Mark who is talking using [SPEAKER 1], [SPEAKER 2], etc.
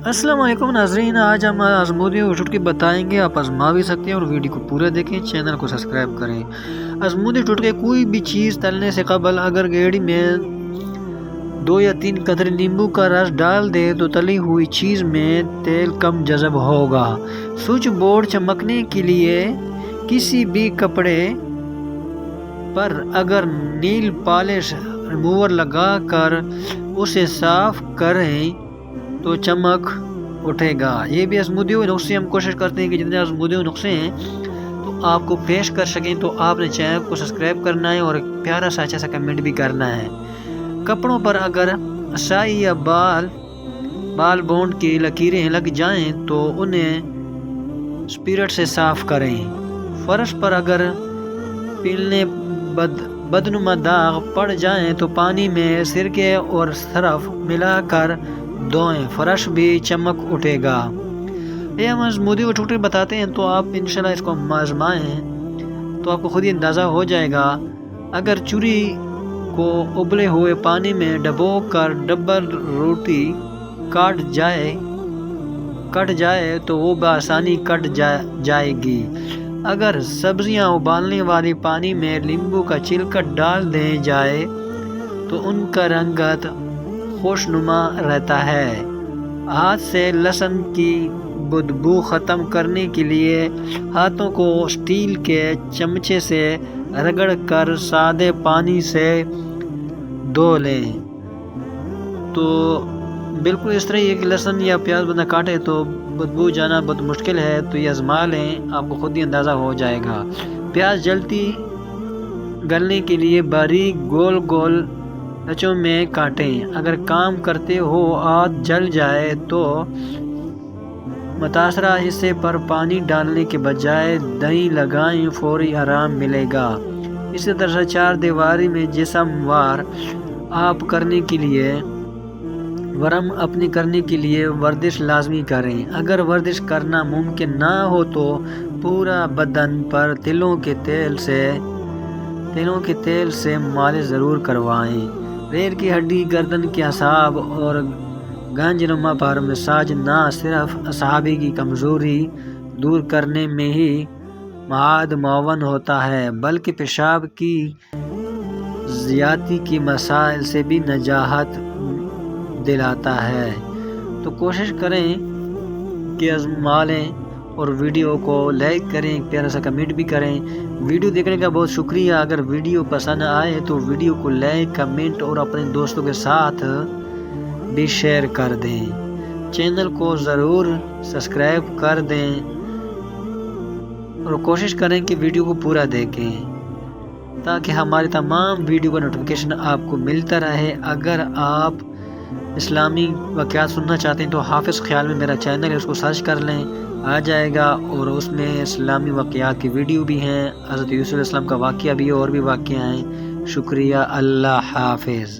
[SPEAKER 1] السلام علیکم ناظرین، آج ہم ازمودی اور ٹوٹکی بتائیں گے، آپ آزما بھی سکتے ہیں اور ویڈیو کو پورا دیکھیں، چینل کو سبسکرائب کریں۔ ازمودی ٹوٹکے: کوئی بھی چیز تلنے سے قبل اگر گیڑی میں 2 یا 3 قطرے نیمبو کا رس ڈال دے تو تلی ہوئی چیز میں تیل کم جذب ہوگا۔ سوئچ بورڈ چمکنے کے لیے کسی بھی کپڑے پر اگر نیل پالش ریموور لگا کر اسے صاف کریں تو چمک اٹھے گا۔ یہ بھی ازمودی ہوئے نسخے ہم کوشش کرتے ہیں کہ جتنے ازمودی ہوئے نسخے ہیں تو آپ کو پیش کر سکیں، تو آپ نے چینل کو سبسکرائب کرنا ہے اور ایک پیارا سا اچھا سا کمنٹ بھی کرنا ہے۔ کپڑوں پر اگر اسائی یا بال بونڈ کی لکیریں لگ جائیں تو انہیں اسپرٹ سے صاف کریں۔ فرش پر اگر پیلنے بدنما داغ پڑ جائیں تو پانی میں سرکے اور سرف ملا کر دھوئیں، فرش بھی چمک اٹھے گا۔ یہ ہم ازمودی اور ٹوٹکے بتاتے ہیں تو آپ انشاءاللہ اس کو آزمائیں تو آپ کو خود ہی اندازہ ہو جائے گا۔ اگر چوری کو ابلے ہوئے پانی میں ڈبو کر ڈبل روٹی کٹ جائے تو وہ بآسانی کٹ جائے گی۔ اگر سبزیاں ابالنے والی پانی میں لیمبو کا چلکٹ ڈال دیں جائے تو ان کا رنگت خوشنما رہتا ہے۔ ہاتھ سے لہسن کی بدبو ختم کرنے کے لیے ہاتھوں کو اسٹیل کے چمچے سے رگڑ کر سادے پانی سے دھو لیں۔ تو بالکل اس طرح یہ کہ لہسن یا پیاز بندہ کاٹے تو بدبو جانا بہت مشکل ہے، تو یہ آزما لیں، آپ کو خود ہی اندازہ ہو جائے گا۔ پیاز جلدی گلنے کے لیے باریک گول گول لچوں میں کاٹیں۔ اگر کام کرتے ہو ہاتھ جل جائے تو متاثرہ حصے پر پانی ڈالنے کے بجائے دہی لگائیں، فوری آرام ملے گا۔ اسی طرح چار دیواری میں جسم وار آپ کرنے کے لیے ورزش لازمی کریں۔ اگر ورزش کرنا ممکن نہ ہو تو پورا بدن پر تلوں کے تیل سے مالش ضرور کروائیں۔ ریڑھ کی ہڈی، گردن کے اعصاب اور گنجنما پر مساج نہ صرف اعصابی کی کمزوری دور کرنے میں ہی معاون ہوتا ہے بلکہ پیشاب کی زیادتی کے مسائل سے بھی نجات دلاتا ہے۔ تو کوشش کریں کہ آزما لیں اور ویڈیو کو لائک کریں، ایک پیارا سا کمنٹ بھی کریں۔ ویڈیو دیکھنے کا بہت شکریہ۔ اگر ویڈیو پسند آئے تو ویڈیو کو لائک، کمنٹ اور اپنے دوستوں کے ساتھ بھی شیئر کر دیں۔ چینل کو ضرور سبسکرائب کر دیں اور کوشش کریں کہ ویڈیو کو پورا دیکھیں تاکہ ہماری تمام ویڈیو کا نوٹیفیکیشن آپ کو ملتا رہے۔ اگر آپ اسلامی واقعات سننا چاہتے ہیں تو حافظ خیال میں میرا چینل ہے، اس کو سرچ کر لیں، آ جائے گا، اور اس میں اسلامی واقعات کی ویڈیو بھی ہیں، حضرت یوسف علیہ السلام کا واقعہ بھی ہے، اور بھی واقعہ ہیں۔ شکریہ، اللہ حافظ۔